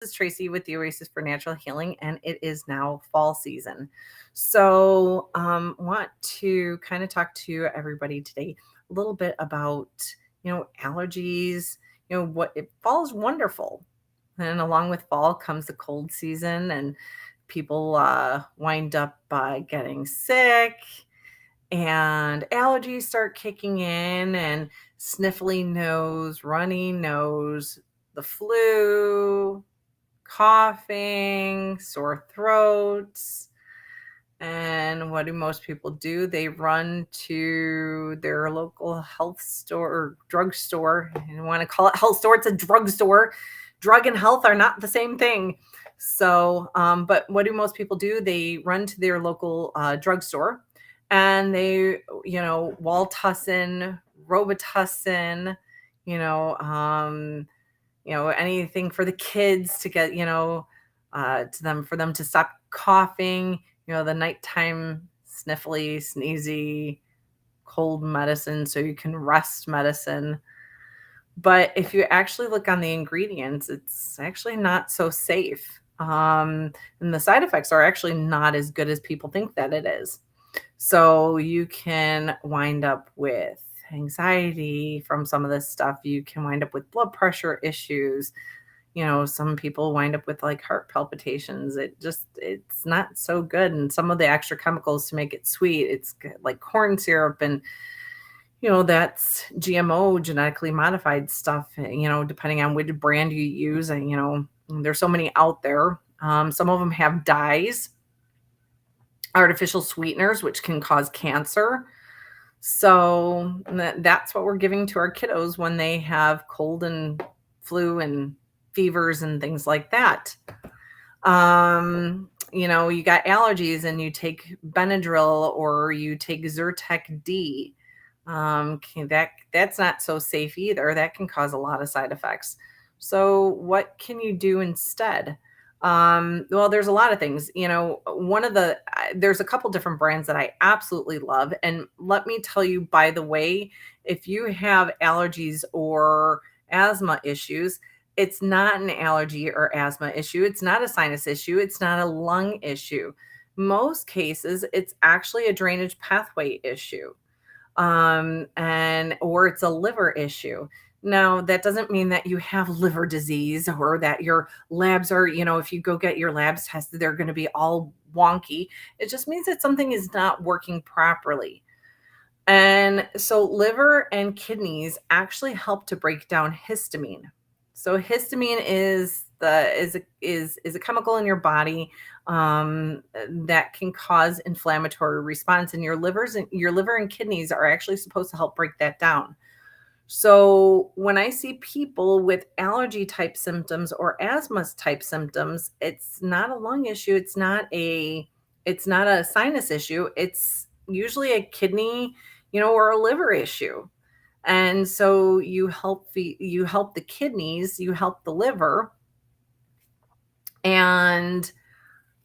This is Tracy with the Oasis for Natural Healing, and it is now fall season. So, want to kind of talk to everybody today a little bit about allergies. What it fall is wonderful, and along with fall comes the cold season, and people wind up getting sick, and allergies start kicking in, and sniffly nose, runny nose, the flu, coughing, sore throats. And what do most people do? They run to their local health store or drugstore. You want to call it health store, it's a drugstore. Drug and health are not the same thing. But what do most people do? They run to their local drugstore and they, Walltussin, Robitussin, you know, um, anything for the kids to get, for them to stop coughing, the nighttime sniffly, sneezy, cold medicine so you can rest medicine. But if you actually look on the ingredients, it's actually not so safe. And the side effects are actually not as good as people think that it is. So you can wind up with anxiety from some of this stuff. You can wind up with blood pressure issues. Some people wind up with like heart palpitations. It's not so good. And some of the extra chemicals to make it sweet, like corn syrup, and that's GMO, genetically modified stuff, depending on which brand you use. And there's so many out there. Some of them have dyes, artificial sweeteners, which can cause cancer. So that's what we're giving to our kiddos when they have cold and flu and fevers and things like that. You got allergies and you take Benadryl or you take Zyrtec D. That's not so safe either. That can cause a lot of side effects. So what can you do instead? Well, there's a lot of things. There's a couple different brands that I absolutely love. And let me tell you, by the way, if you have allergies or asthma issues, it's not an allergy or asthma issue. It's not a sinus issue. It's not a lung issue. Most cases, it's actually a drainage pathway issue. Or it's a liver issue. Now, that doesn't mean that you have liver disease or that your labs are, if you go get your labs tested, they're going to be all wonky. It just means that something is not working properly. And so liver and kidneys actually help to break down histamine. So histamine is a chemical in your body that can cause inflammatory response, and your liver and kidneys are actually supposed to help break that down. So when I see people with allergy type symptoms or asthma type symptoms, it's not a lung issue. It's not a sinus issue. It's usually a kidney, or a liver issue. And so you help the kidneys, you help the liver. And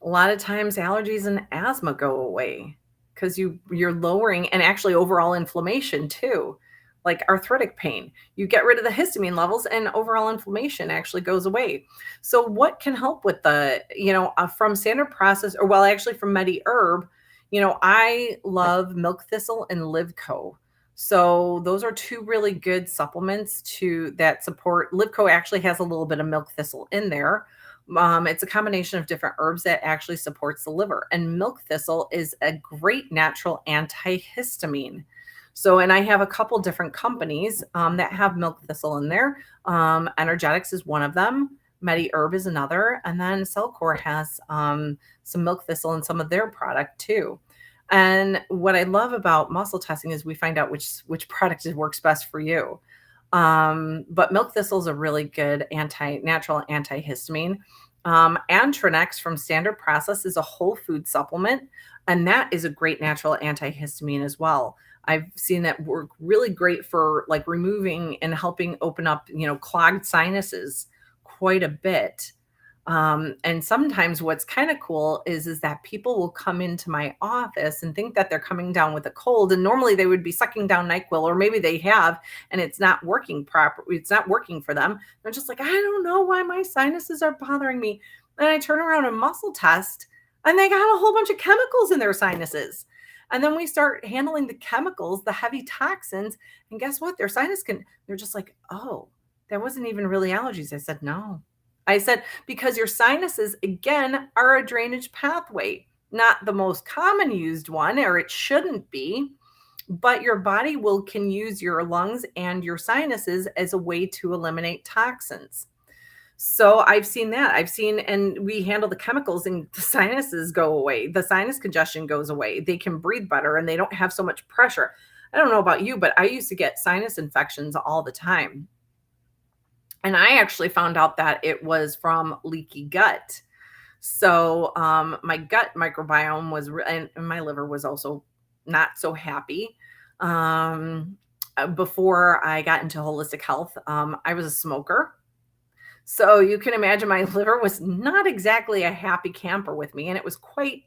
a lot of times allergies and asthma go away because you're lowering, and actually overall inflammation too, like arthritic pain. You get rid of the histamine levels and overall inflammation actually goes away. So what can help with from standard process, or well, actually from MediHerb, I love milk thistle and Livco. So those are two really good supplements that support. Livco actually has a little bit of milk thistle in there. It's a combination of different herbs that actually supports the liver. And milk thistle is a great natural antihistamine. So, and I have a couple different companies that have milk thistle in there. Energetics is one of them. MediHerb is another. And then Cellcore has some milk thistle in some of their product too. And what I love about muscle testing is we find out which product works best for you. But milk thistle is a really good natural antihistamine. Antranex from Standard Process is a whole food supplement, and that is a great natural antihistamine as well. I've seen that work really great for like removing and helping open up, clogged sinuses quite a bit. And sometimes what's kind of cool is that people will come into my office and think that they're coming down with a cold, and normally they would be sucking down NyQuil, or maybe they have, and it's not working proper. It's not working for them. They're just like, I don't know why my sinuses are bothering me. And I turn around and muscle test, and they got a whole bunch of chemicals in their sinuses. And then we start handling the chemicals, the heavy toxins, and guess what? Their sinus can. They're just like, oh, that wasn't even really allergies. I said, no. I said, because your sinuses, again, are a drainage pathway, not the most common used one, or it shouldn't be, but your body can use your lungs and your sinuses as a way to eliminate toxins. So I've seen that. I've seen, and we handle the chemicals and the sinuses go away. The sinus congestion goes away. They can breathe better and they don't have so much pressure. I don't know about you, but I used to get sinus infections all the time. And I actually found out that it was from leaky gut. So my gut microbiome was, and my liver was also not so happy. Before I got into holistic health, I was a smoker. So you can imagine my liver was not exactly a happy camper with me, and it was quite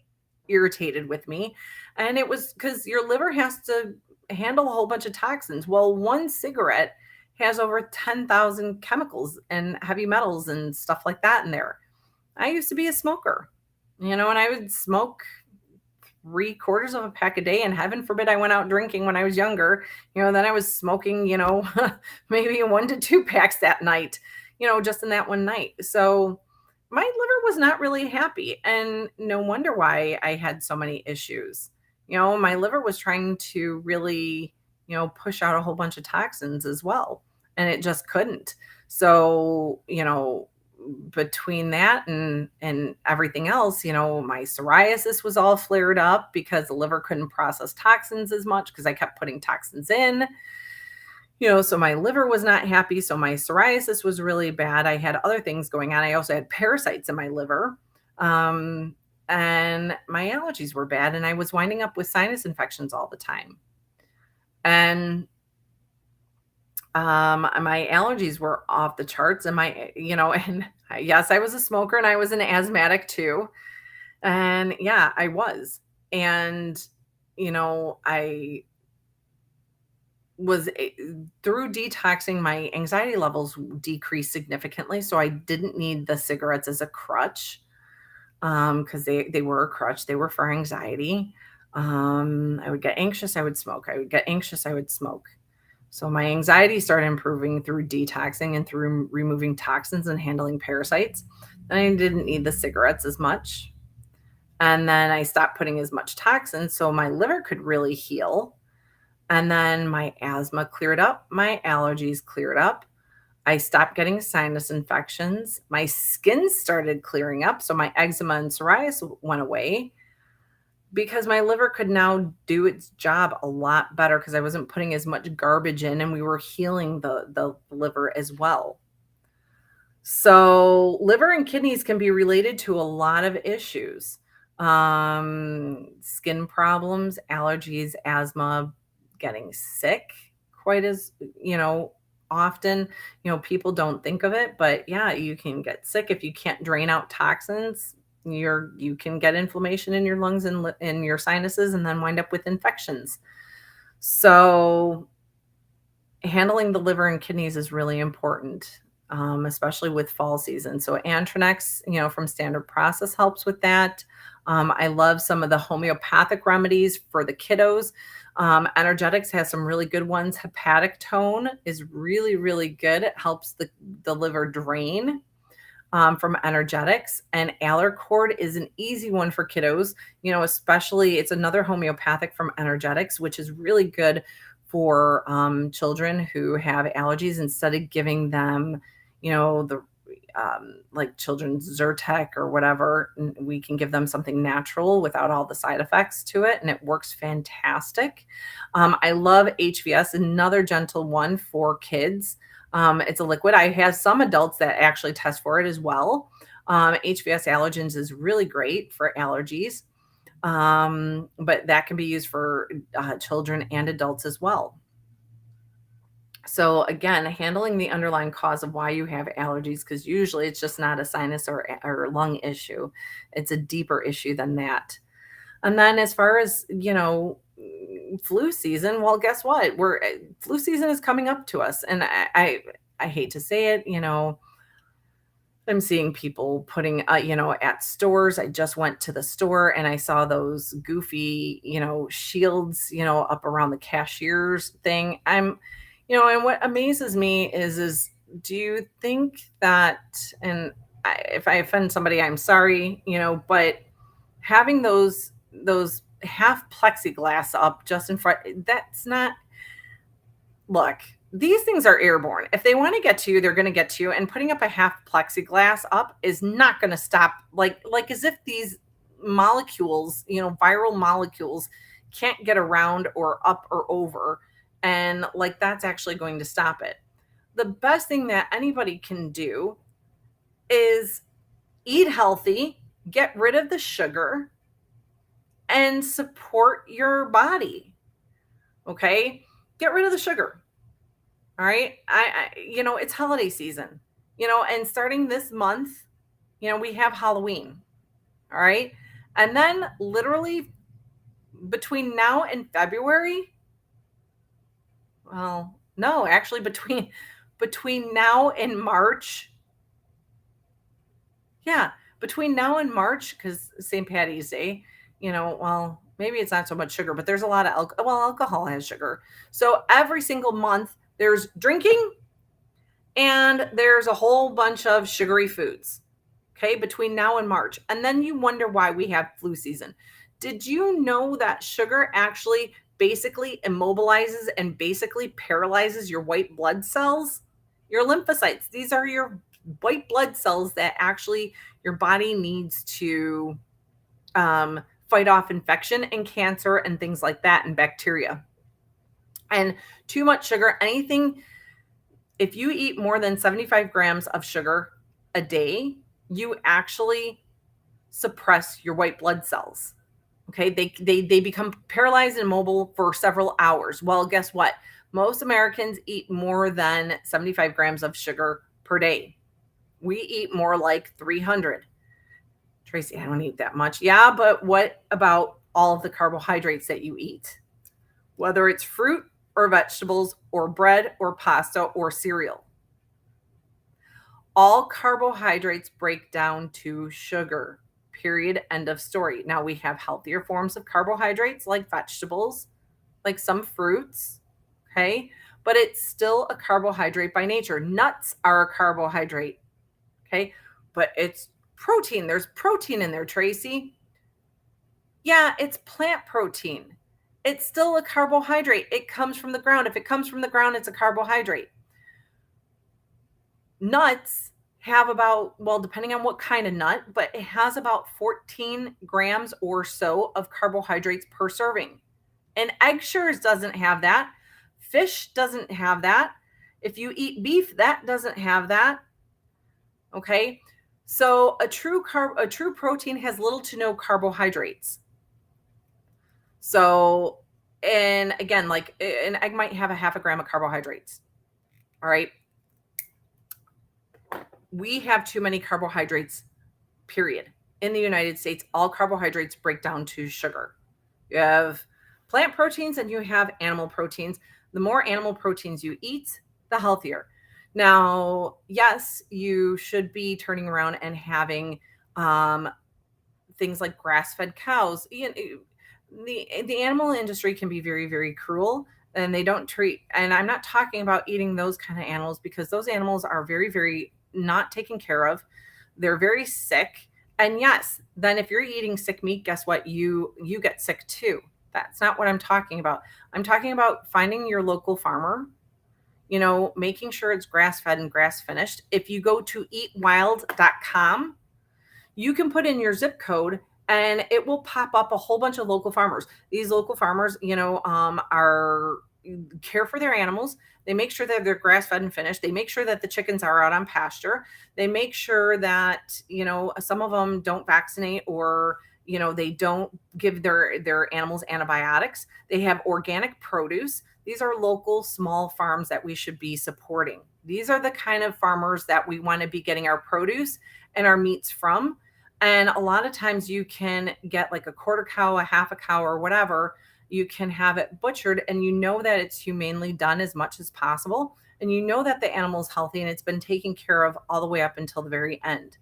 irritated with me. And it was because your liver has to handle a whole bunch of toxins. Well, one cigarette has over 10,000 chemicals and heavy metals and stuff like that in there. I used to be a smoker, and I would smoke 3/4 of a pack a day, and heaven forbid I went out drinking when I was younger. Then I was smoking, maybe 1 to 2 packs that night, just in that one night. So my liver was not really happy, and no wonder why I had so many issues. My liver was trying to really, push out a whole bunch of toxins as well, and it just couldn't. So, between that and everything else, my psoriasis was all flared up because the liver couldn't process toxins as much because I kept putting toxins in. So my liver was not happy. So my psoriasis was really bad. I had other things going on. I also had parasites in my liver. And my allergies were bad. And I was winding up with sinus infections all the time. And my allergies were off the charts. And yes, I was a smoker and I was an asthmatic too. And yeah, I was. And, I was through detoxing, my anxiety levels decreased significantly. So I didn't need the cigarettes as a crutch, because they were a crutch. They were for anxiety. I would get anxious, I would smoke. I would get anxious, I would smoke. So my anxiety started improving through detoxing and through removing toxins and handling parasites. And I didn't need the cigarettes as much. And then I stopped putting as much toxins so my liver could really heal. And then my asthma cleared up, my allergies cleared up. I stopped getting sinus infections. My skin started clearing up. So my eczema and psoriasis went away because my liver could now do its job a lot better because I wasn't putting as much garbage in, and we were healing the liver as well. So liver and kidneys can be related to a lot of issues. Skin problems, allergies, asthma, getting sick quite as, often. People don't think of it, but yeah, you can get sick if you can't drain out toxins. You can get inflammation in your lungs and in your sinuses, and then wind up with infections. So handling the liver and kidneys is really important, especially with fall season. So Antranex, from Standard Process helps with that. I love some of the homeopathic remedies for the kiddos. Energetics has some really good ones. Hepatic tone is really, really good. It helps the liver drain from energetics. And Allercord is an easy one for kiddos, especially it's another homeopathic from energetics, which is really good for children who have allergies. Instead of giving them, the like children's Zyrtec or whatever, we can give them something natural without all the side effects to it, and it works fantastic. I love HVS, another gentle one for kids. It's a liquid. I have some adults that actually test for it as well. HVS allergens is really great for allergies, but that can be used for children and adults as well. So again, handling the underlying cause of why you have allergies, because usually it's just not a sinus or lung issue. It's a deeper issue than that. And then as far as, flu season, well, guess what? Flu season is coming up to us. And I hate to say it, I'm seeing people putting, at stores. I just went to the store and I saw those goofy, shields, up around the cashiers thing. And what amazes me is, do you think that, and if I offend somebody, I'm sorry, but having those half plexiglass up just in front, that's not, look, these things are airborne. If they want to get to you, they're going to get to you. And putting up a half plexiglass up is not going to stop. Like as if these molecules, viral molecules, can't get around or up or over, and like that's actually going to stop it. The best thing that anybody can do is eat healthy, get rid of the sugar, and support your body. Okay, get rid of the sugar. All right. It's holiday season, and starting this month, we have Halloween. All right. And then literally between now and February, well, no, actually between now and March. Yeah, between now and March, because St. Patty's Day, well, maybe it's not so much sugar, but there's a lot of alcohol has sugar. So every single month there's drinking and there's a whole bunch of sugary foods, okay, between now and March. And then you wonder why we have flu season. Did you know that sugar actually basically immobilizes and basically paralyzes your white blood cells? Your lymphocytes. These are your white blood cells that actually your body needs to fight off infection and cancer and things like that and bacteria. And too much sugar, anything, if you eat more than 75 grams of sugar a day, you actually suppress your white blood cells. Okay, they become paralyzed and immobile for several hours. Well, guess what? Most Americans eat more than 75 grams of sugar per day. We eat more like 300. Tracy, I don't eat that much. Yeah, but what about all of the carbohydrates that you eat? Whether it's fruit or vegetables or bread or pasta or cereal. All carbohydrates break down to sugar. Period. End of story. Now we have healthier forms of carbohydrates like vegetables, like some fruits. Okay. But it's still a carbohydrate by nature. Nuts are a carbohydrate. Okay. But it's protein. There's protein in there, Tracy. Yeah, it's plant protein. It's still a carbohydrate. It comes from the ground. If it comes from the ground, it's a carbohydrate. Nuts have about, well, depending on what kind of nut, but it has about 14 grams or so of carbohydrates per serving. And egg shores doesn't have that. Fish doesn't have that. If you eat beef, that doesn't have that. Okay. So a true protein has little to no carbohydrates. So, and again, like an egg might have a half a gram of carbohydrates. All right. We have too many carbohydrates, period. In the United States, all carbohydrates break down to sugar. You have plant proteins and you have animal proteins. The more animal proteins you eat, the healthier. Now, yes, you should be turning around and having things like grass-fed cows. The animal industry can be very, very cruel, and they don't treat. And I'm not talking about eating those kind of animals, because those animals are very, very not taken care of. They're very sick. And yes, then if you're eating sick meat, guess what? You get sick too. That's not what I'm talking about. I'm talking about finding your local farmer, making sure it's grass fed and grass finished. If you go to eatwild.com, you can put in your zip code and it will pop up a whole bunch of local farmers. These local farmers, are care for their animals. They make sure that they're grass fed and finished. They make sure that the chickens are out on pasture. They make sure that, some of them don't vaccinate, or, they don't give their animals antibiotics. They have organic produce. These are local small farms that we should be supporting. These are the kind of farmers that we want to be getting our produce and our meats from. And a lot of times you can get like a quarter cow, a half a cow, or whatever. You can have it butchered and you know that it's humanely done as much as possible. And you know that the animal's healthy and it's been taken care of all the way up until the very end.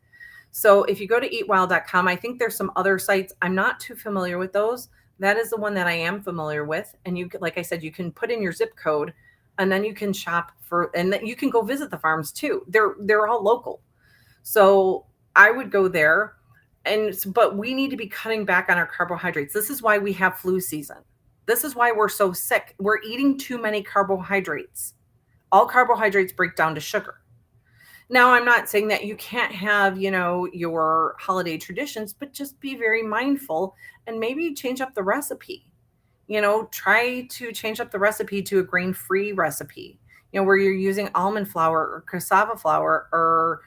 So if you go to eatwild.com, I think there's some other sites. I'm not too familiar with those. That is the one that I am familiar with. And you, like I said, you can put in your zip code and then you can shop for, and then you can go visit the farms too. They're all local. So I would go there. But we need to be cutting back on our carbohydrates. This is why we have flu season. This is why we're so sick. We're eating too many carbohydrates. All carbohydrates break down to sugar. Now, I'm not saying that you can't have, your holiday traditions, but just be very mindful and maybe change up the recipe. Try to change up the recipe to a grain-free recipe, where you're using almond flour or cassava flour, or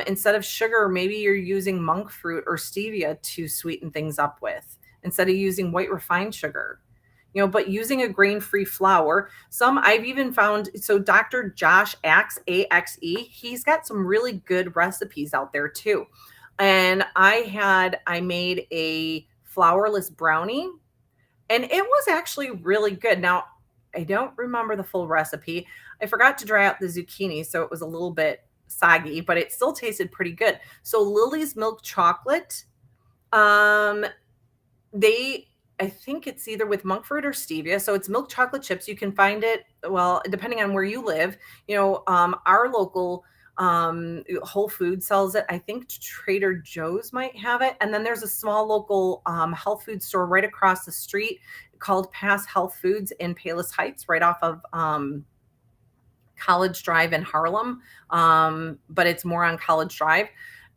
instead of sugar, maybe you're using monk fruit or stevia to sweeten things up with, instead of using white refined sugar. But using a grain-free flour. Some I've even found, so Dr. Josh Axe, AXE, he's got some really good recipes out there too. And I made a flourless brownie and it was actually really good. Now, I don't remember the full recipe. I forgot to dry out the zucchini, so it was a little bit soggy, but it still tasted pretty good. So Lily's milk chocolate, um, they I think it's either with monk fruit or stevia. So it's milk chocolate chips. You can find it, well, depending on where you live. Our local Whole Foods sells it. I think Trader Joe's might have it. And then there's a small local health food store right across the street called Pass Health Foods in Palos Heights, right off of College Drive in Harlem. But it's more on College Drive.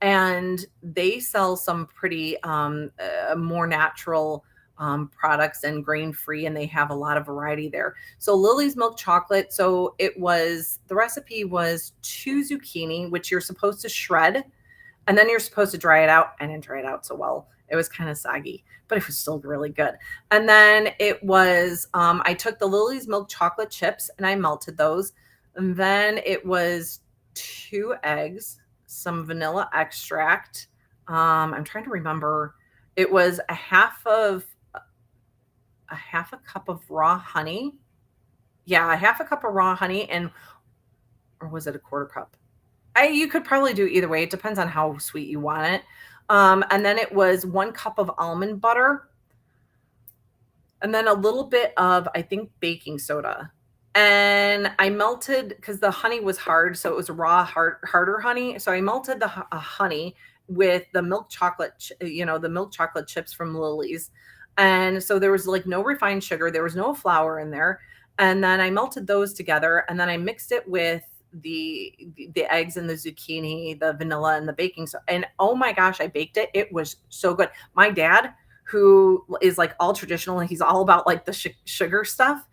And they sell some pretty more natural products and grain free, and they have a lot of variety there. So Lily's milk chocolate. So the recipe was 2 zucchini, which you're supposed to shred, and then you're supposed to dry it out. I didn't dry it out so well. It was kind of soggy, but it was still really good. And then it was, I took the Lily's milk chocolate chips and I melted those. And then it was 2 eggs, some vanilla extract. I'm trying to remember. It was a half a cup of raw honey. Yeah, a half a cup of raw honey, or was it a quarter cup? You could probably do either way. It depends on how sweet you want it. And then it was 1 cup of almond butter, and then a little bit of, I think, baking soda. And I melted, because the honey was hard, so it was raw, harder honey. So I melted the honey with the milk chocolate, the milk chocolate chips from Lily's. And so there was like no refined sugar, there was no flour in there. And then I melted those together, and then I mixed it with the eggs and the zucchini, the vanilla and the baking soda. And oh my gosh, I baked it. It was so good. My dad, who is like all traditional, and he's all about like the sugar stuff,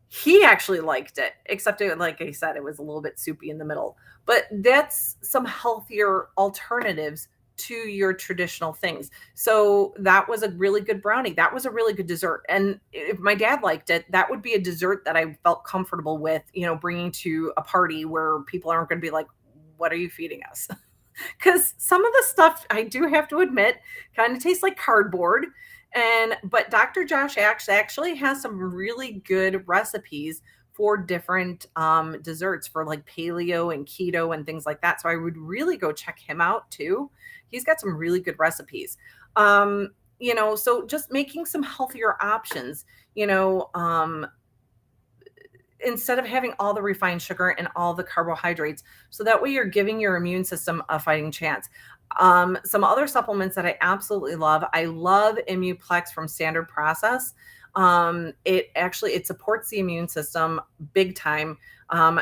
he actually liked it, except like I said, it was a little bit soupy in the middle. But that's some healthier alternatives to your traditional things. So that was a really good brownie. That was a really good dessert. And if my dad liked it, that would be a dessert that I felt comfortable with, bringing to a party where people aren't going to be like, what are you feeding us? Because some of the stuff, I do have to admit, kind of tastes like cardboard. But Dr. Josh actually has some really good recipes for different desserts for like paleo and keto and things like that. So I would really go check him out too. He's got some really good recipes. So just making some healthier options, instead of having all the refined sugar and all the carbohydrates. So that way you're giving your immune system a fighting chance. Some other supplements that I absolutely love. I love Immuplex from Standard Process. It supports the immune system big time.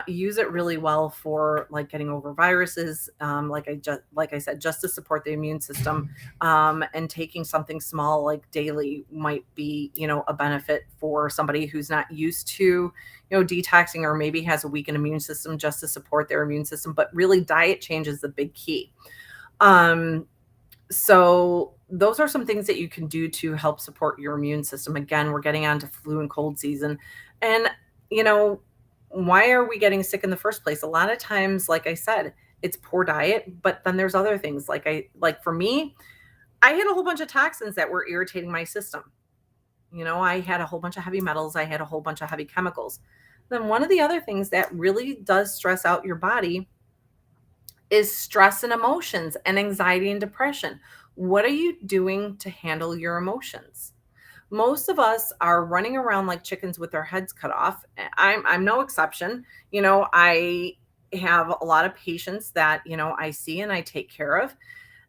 Use it really well for like getting over viruses. Like I said, just to support the immune system. And taking something small like daily might be, a benefit for somebody who's not used to, detoxing, or maybe has a weakened immune system, just to support their immune system. But really, diet change is the big key. So those are some things that you can do to help support your immune system. Again, we're getting on to flu and cold season. And, you know, why are we getting sick in the first place? A lot of times, like I said, it's poor diet, but then there's other things. Like for me, I had a whole bunch of toxins that were irritating my system. I had a whole bunch of heavy metals, I had a whole bunch of heavy chemicals. Then one of the other things that really does stress out your body is stress and emotions and anxiety and depression. What are you doing to handle your emotions? Most of us are running around like chickens with their heads cut off. I'm no exception. I have a lot of patients that, I see and I take care of,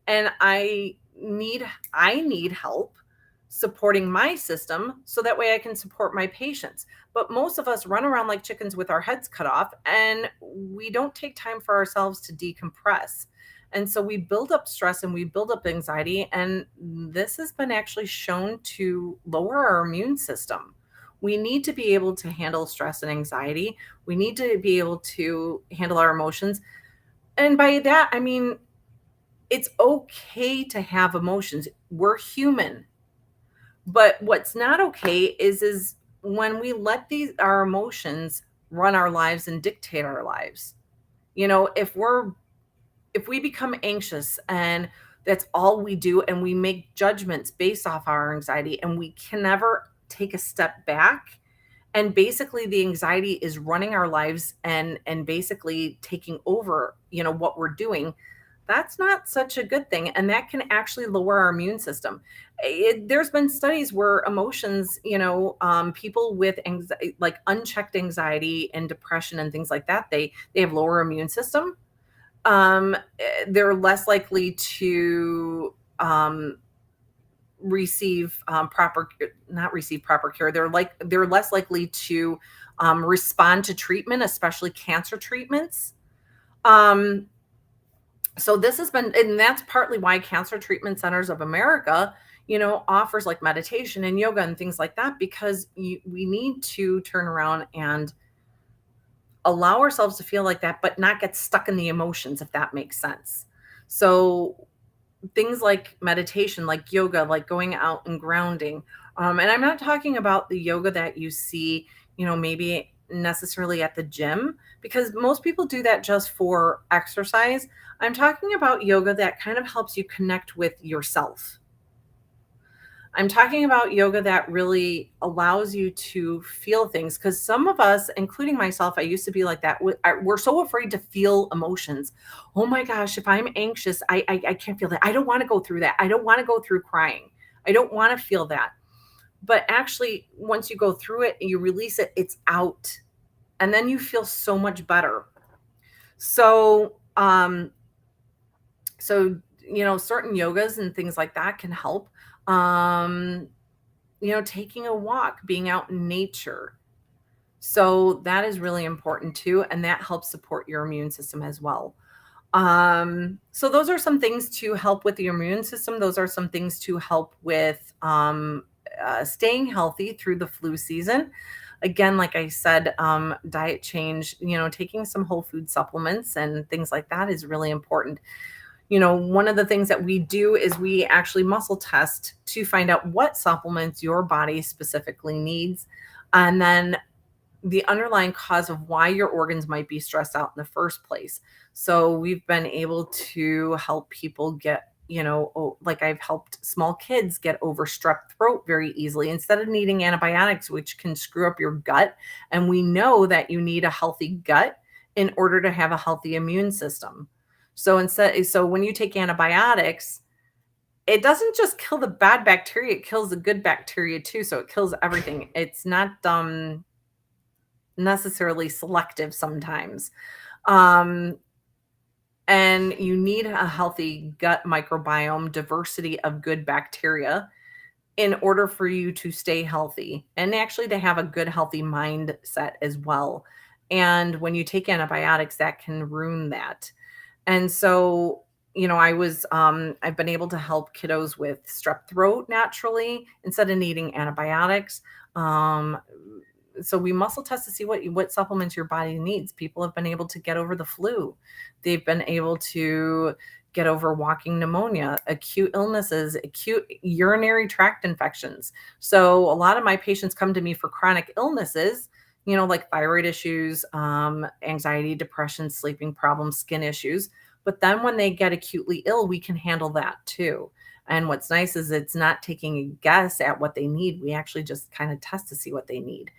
and I need help supporting my system so that way I can support my patients. But most of us run around like chickens with our heads cut off, and we don't take time for ourselves to decompress. And so we build up stress and we build up anxiety, and this has been actually shown to lower our immune system. We need to be able to handle stress and anxiety. We need to be able to handle our emotions. And by that, I mean, it's okay to have emotions. We're human. But what's not okay is when we let these our emotions run our lives and dictate our lives. If we become anxious and that's all we do, and we make judgments based off our anxiety, and we can never take a step back, and basically the anxiety is running our lives and basically taking over, what we're doing. That's not such a good thing, and that can actually lower our immune system. There's been studies where emotions, people with like unchecked anxiety and depression and things like that, they have lower immune system. They're less likely to receive proper not receive proper care. They're less likely to respond to treatment, especially cancer treatments. Um, so this has been, and that's partly why Cancer Treatment Centers of America, offers like meditation and yoga and things like that, because we need to turn around and allow ourselves to feel like that, but not get stuck in the emotions, if that makes sense. So things like meditation, like yoga, like going out and grounding. And I'm not talking about the yoga that you see, maybe necessarily at the gym, because most people do that just for exercise. I'm talking about yoga that kind of helps you connect with yourself. I'm talking about yoga that really allows you to feel things, because some of us, including myself, I used to be like that. We're so afraid to feel emotions. Oh my gosh, if I'm anxious, I can't feel that. I don't want to go through that. I don't want to go through crying. I don't want to feel that. But actually, once you go through it and you release it, it's out. And then you feel so much better. So, certain yogas and things like that can help. Um, taking a walk, being out in nature. So that is really important too, and that helps support your immune system as well. So those are some things to help with the immune system. Those are some things to help with staying healthy through the flu season. Again, like I said, diet change, taking some whole food supplements and things like that is really important. One of the things that we do is we actually muscle test to find out what supplements your body specifically needs, and then the underlying cause of why your organs might be stressed out in the first place. So we've been able to help people get, like I've helped small kids get over strep throat very easily instead of needing antibiotics, which can screw up your gut. And we know that you need a healthy gut in order to have a healthy immune system. So when you take antibiotics, it doesn't just kill the bad bacteria, it kills the good bacteria too. So it kills everything. It's not necessarily selective sometimes. Um, and you need a healthy gut microbiome, diversity of good bacteria in order for you to stay healthy and actually to have a good, healthy mindset as well. And when you take antibiotics, that can ruin that. And so, I've been able to help kiddos with strep throat naturally instead of needing antibiotics. So we muscle test to see what supplements your body needs. People have been able to get over the flu. They've been able to get over walking pneumonia, acute illnesses, acute urinary tract infections. So a lot of my patients come to me for chronic illnesses, like thyroid issues, anxiety, depression, sleeping problems, skin issues. But then when they get acutely ill, we can handle that too. And what's nice is it's not taking a guess at what they need. We actually just kind of test to see what they need.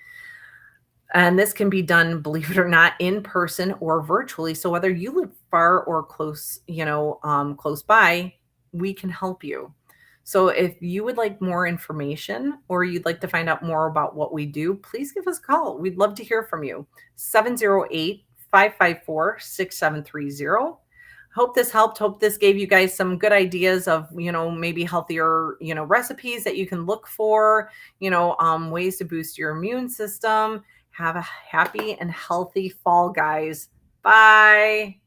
And this can be done, believe it or not, in person or virtually. So whether you live far or close, close by, we can help you. So if you would like more information or you'd like to find out more about what we do, please give us a call. We'd love to hear from you. 708-554-6730. Hope this helped. Hope this gave you guys some good ideas of, maybe healthier, recipes that you can look for, ways to boost your immune system. Have a happy and healthy fall, guys. Bye.